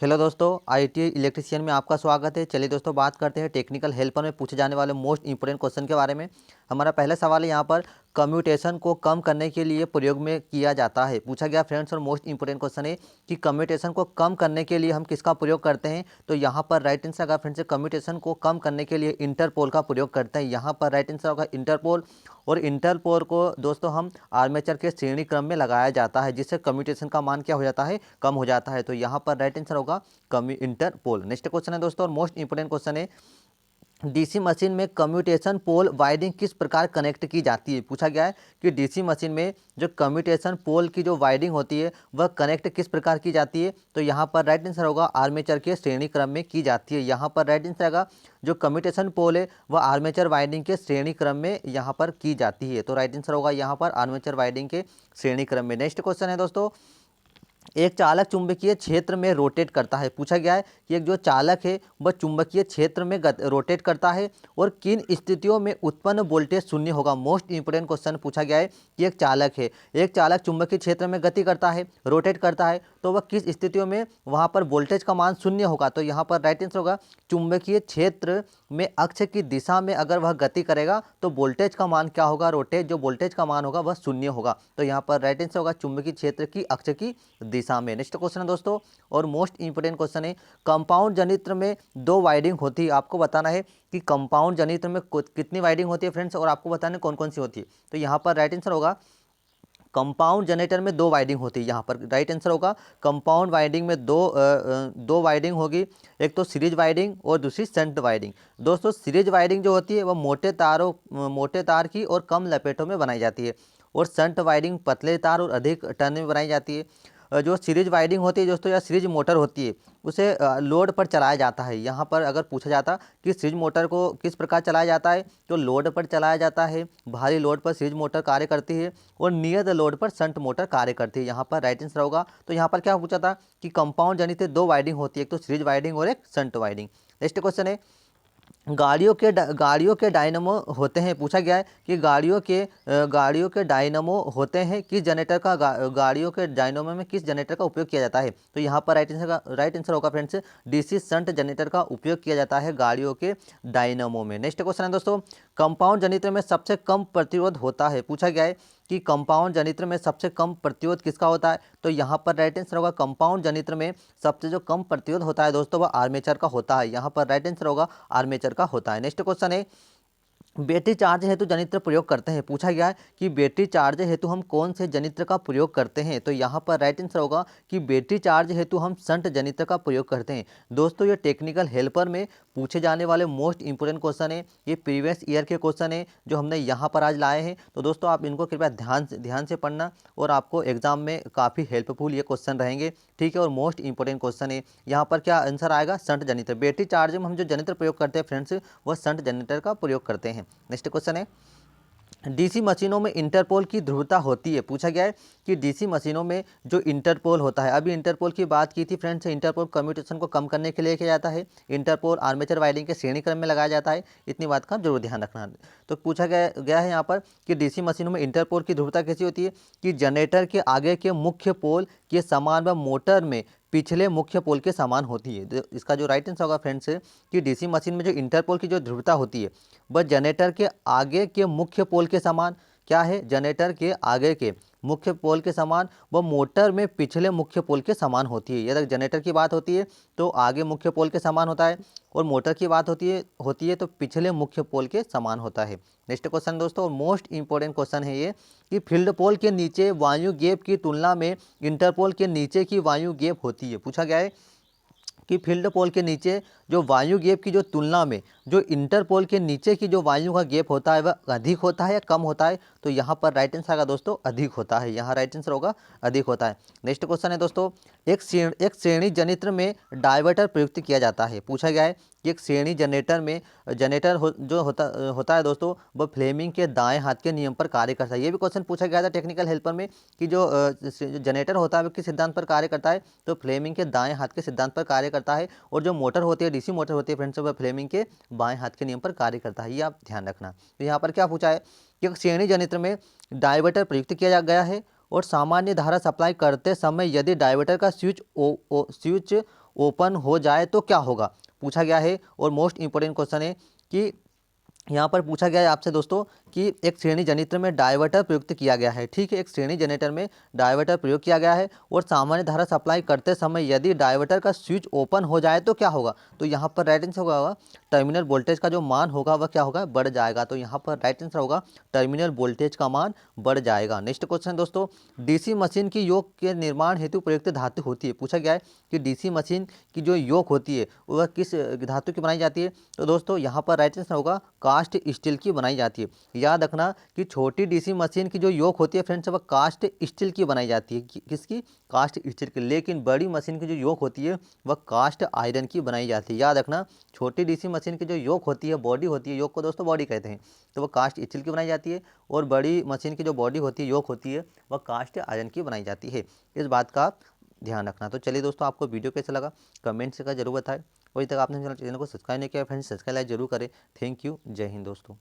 Hello दोस्तों, IT electrician में आपका स्वागत है। चलिए दोस्तों, बात करते हैं टेक्निकल हेल्पर में पूछे जाने वाले मोस्ट इंपोर्टेंट क्वेश्चन के बारे में। हमारा पहला सवाल है यहाँ पर, कम्यूटेशन को कम करने के लिए प्रयोग में किया जाता है। पूछा गया फ्रेंड्स, और मोस्ट इंपोर्टेंट क्वेश्चन है कि कम्यूटेशन को कम करने के लिए हम किसका प्रयोग करते हैं। तो यहाँ पर राइट आंसर होगा फ्रेंड्स, कम्यूटेशन को कम करने के लिए इंटरपोल का प्रयोग करते हैं। यहाँ पर राइट आंसर होगा इंटरपोल। और इंटरपोल को दोस्तों हम आर्मेचर के श्रेणी क्रम में लगाया जाता है, जिससे कम्यूटेशन का मान क्या हो जाता है, कम हो जाता है। तो यहाँ पर राइट आंसर होगा इंटरपोल। नेक्स्ट क्वेश्चन है दोस्तों, और मोस्ट इंपोर्टेंट क्वेश्चन है, डीसी मशीन में कम्यूटेशन पोल वायरिंग किस प्रकार कनेक्ट की जाती है। पूछा गया है कि डीसी मशीन में जो कम्यूटेशन पोल की जो वायरिंग होती है वह कनेक्ट किस प्रकार की जाती है। तो यहाँ पर राइट आंसर होगा आर्मेचर के श्रेणी क्रम में की जाती है। यहाँ पर राइट आंसर आएगा, जो कम्यूटेशन पोल है वह आर्मेचर वायरिंग के श्रेणी क्रम में यहाँ पर की जाती है। तो राइट आंसर होगा यहाँ पर आर्मेचर वायरिंग के श्रेणी क्रम में। नेक्स्ट क्वेश्चन है दोस्तों, एक चालक चुंबकीय क्षेत्र में रोटेट करता है। पूछा गया है कि एक जो चालक है वह चुंबकीय क्षेत्र में रोटेट करता है और किन स्थितियों में उत्पन्न वोल्टेज शून्य होगा। मोस्ट इंपोर्टेंट क्वेश्चन पूछा गया है कि एक चालक चुंबकीय क्षेत्र में गति करता है, रोटेट करता है, तो वह किस स्थितियों में वहाँ पर वोल्टेज का मान शून्य होगा। तो यहाँ पर राइट आंसर होगा, चुंबकीय क्षेत्र में अक्ष की दिशा में अगर वह गति करेगा तो वोल्टेज का मान क्या होगा, जो वोल्टेज का मान होगा वह शून्य होगा। तो यहाँ पर राइट आंसर होगा चुंबकीय क्षेत्र की अक्ष की दिशा में। नेक्स्ट क्वेश्चन है दोस्तों, और मोस्ट इंपोर्टेंट क्वेश्चन है, कंपाउंड जनित्र में दो वाइंडिंग होती है। आपको बताना है कि कंपाउंड जनित्र में कितनी वाइंडिंग होती है फ्रेंड्स, और आपको बताना है कौन कौन सी होती है। तो यहाँ पर राइट आंसर होगा, कंपाउंड जनरेटर में दो वाइंडिंग होती है। यहाँ पर राइट आंसर होगा, कंपाउंड वाइंडिंग में दो वाइंडिंग होगी। एक तो सीरीज वाइंडिंग और दूसरी शंट वाइंडिंग। दोस्तों सीरीज वाइंडिंग जो होती है वह मोटे तार की और कम लपेटों में बनाई जाती है, और शंट वाइंडिंग पतले तार और अधिक टर्न में बनाई जाती है। जो सीरीज वाइंडिंग होती है दोस्तों, या सीरीज मोटर होती है, उसे लोड पर चलाया जाता है। यहाँ पर अगर पूछा जाता कि सीरीज मोटर को किस प्रकार चलाया जाता है, तो लोड पर चलाया जाता है। भारी लोड पर सीरीज मोटर कार्य करती है और नियत लोड पर शंट मोटर कार्य करती है। यहाँ पर राइट आंसर होगा। तो यहाँ पर क्या पूछा था कि कंपाउंड जनित दो वाइंडिंग होती है, एक तो सीरीज वाइंडिंग और एक शंट वाइंडिंग। नेक्स्ट क्वेश्चन है, गाड़ियों के डायनमो होते हैं। पूछा गया है कि गाड़ियों के डायनमो होते हैं, किस जनरेटर का गाड़ियों के डायनमो में किस जनरेटर का उपयोग किया जाता है। तो यहाँ पर राइट आंसर होगा फ्रेंड्स, डीसी शंट जनरेटर का उपयोग किया जाता है गाड़ियों के डायनमो में। नेक्स्ट क्वेश्चन है दोस्तों, कंपाउंड जनित्र में सबसे कम प्रतिरोध होता है। पूछा गया है कि कंपाउंड जनित्र में सबसे कम प्रतिरोध किसका होता है। तो यहाँ पर राइट आंसर होगा, कंपाउंड जनित्र में सबसे जो कम प्रतिरोध होता है दोस्तों वह आर्मेचर का होता है। यहाँ पर राइट आंसर होगा आर्मेचर का होता है। नेक्स्ट क्वेश्चन है, बैटरी चार्ज हेतु जनित्र प्रयोग करते हैं। पूछा गया है कि बैटरी चार्ज हेतु हम कौन से जनित्र का प्रयोग करते हैं। तो यहाँ पर राइट आंसर होगा कि बैटरी चार्ज हेतु हम शंट जनित्र का प्रयोग करते हैं। दोस्तों ये टेक्निकल हेल्पर में पूछे जाने वाले मोस्ट इंपोर्टेंट क्वेश्चन है, ये प्रीवियस ईयर के क्वेश्चन है जो हमने यहाँ पर आज लाए हैं। तो दोस्तों आप इनको कृपया ध्यान से पढ़ना, और आपको एग्जाम में काफ़ी हेल्पफुल ये क्वेश्चन रहेंगे, ठीक है। और मोस्ट इंपोर्टेंट क्वेश्चन है, यहाँ पर क्या आंसर आएगा, शंट जनित्र। बैटरी चार्ज में हम जो जनित्र प्रयोग करते हैं फ्रेंड्स, वह शंट जनित्र का प्रयोग करते हैं। नेक्स्ट क्वेश्चन है, डीसी मशीनों में इंटरपोल की ध्रुवता होती है। पूछा गया है कि डीसी मशीनों में जो इंटरपोल होता है, अभी इंटरपोल की बात की थी फ्रेंड्स, इंटरपोल कम्यूटेशन को कम करने के लिए किया जाता है। इंटरपोल आर्मेचर वायरिंग के श्रेणी क्रम में लगाया जाता है, इतनी बात का जरूर ध्यान रखना। तो पूछा गया है यहाँ पर कि डीसी मशीनों में इंटरपोल की ध्रुवता कैसी होती है, कि जनरेटर के आगे के मुख्य पोल के समान व मोटर में पिछले मुख्य पोल के समान होती है। तो इसका जो राइट आंसर होगा फ्रेंड्स, कि डीसी मशीन में जो इंटरपोल की जो ध्रुवता होती है वह जनरेटर के आगे के मुख्य पोल के समान क्या है, जनरेटर के आगे के मुख्य पोल के समान व मोटर में पिछले मुख्य पोल के समान होती है। यदि जनरेटर की बात होती है तो आगे मुख्य पोल के समान होता है, और मोटर की बात होती है तो पिछले मुख्य पोल के समान होता है। नेक्स्ट क्वेश्चन दोस्तों, मोस्ट इंपोर्टेंट क्वेश्चन है ये, कि फील्ड पोल के नीचे वायु गैप की तुलना में इंटरपोल के नीचे की वायु गैप होती है। पूछा गया है कि फील्ड पोल के नीचे जो वायु गैप की जो तुलना में जो इंटरपोल के नीचे की जो वायु का गैप होता है वह अधिक होता है या कम होता है। तो यहाँ पर राइट आंसर आएगा दोस्तों, अधिक होता है। यहाँ राइट आंसर होगा अधिक होता है। नेक्स्ट क्वेश्चन है दोस्तों, एक श्रेणी जनित्र में डायवर्टर प्रयुक्त किया जाता है। पूछा गया है कि एक श्रेणी जो होता है दोस्तों, वह फ्लेमिंग के दाएं हाथ के नियम पर कार्य करता है। ये भी क्वेश्चन पूछा गया था टेक्निकल हेल्पर में, कि जो जनरेटर होता है वह किस सिद्धांत पर कार्य करता है, तो फ्लेमिंग के दाएं हाथ के सिद्धांत पर कार्य करता है। और जो मोटर होती है, डीसी मोटर होती है फ्रेंड्स, वह फ्लेमिंग के बाएं हाथ के नियम पर कार्य करता है। ये आप ध्यान रखना। तो यहाँ पर क्या पूछा है कि एक श्रेणी जनित्र में डायवर्टर प्रयुक्त किया गया है, और सामान्य धारा सप्लाई करते समय यदि डायवर्टर का स्विच ओपन हो जाए तो क्या होगा, पूछा गया है। और मोस्ट इंपॉर्टेंट क्वेश्चन है कि यहाँ पर पूछा गया है आपसे दोस्तों कि एक श्रेणी जनरेटर में डायवर्टर प्रयुक्त किया गया है। ठीक है, एक श्रेणी जनरेटर में डायवर्टर प्रयोग किया गया है और सामान्य धारा सप्लाई करते समय यदि डायवर्टर का स्विच ओपन हो जाए तो क्या होगा। तो यहाँ पर राइट आंसर होगा टर्मिनल वोल्टेज का जो मान होगा वह क्या होगा, बढ़ जाएगा। तो यहाँ पर राइट आंसर होगा टर्मिनल वोल्टेज का मान बढ़ जाएगा। नेक्स्ट क्वेश्चन दोस्तों, डीसी मशीन की योक के निर्माण हेतु प्रयुक्त धातु होती है। पूछा गया है कि डीसी मशीन की जो योक होती है वह किस धातु की बनाई जाती है। तो दोस्तों यहाँ पर राइट आंसर होगा कास्ट स्टील की बनाई जाती है। याद रखना कि छोटी डीसी मशीन की जो योक होती है फ्रेंड्स वह कास्ट स्टील की बनाई जाती है। किसकी, कास्ट स्टील की। लेकिन बड़ी मशीन की जो योक होती है वह कास्ट आयरन की बनाई जाती है। याद रखना, छोटी डीसी मशीन की जो योक होती है, बॉडी होती है, योक को दोस्तों बॉडी कहते हैं, तो वह कास्ट स्टील की बनाई जाती है। और बड़ी मशीन की जो बॉडी होती है, योक होती है, वह कास्ट आयरन की बनाई जाती है। इस बात का ध्यान रखना। तो चलिए दोस्तों, आपको वीडियो कैसा लगा कमेंट्स का जरूर बताएं। अभी तक आपने चैनल को सब्सक्राइब नहीं किया फ्रेंड्स, सब्सक्राइब जरूर करें। थैंक यू, जय हिंद दोस्तों।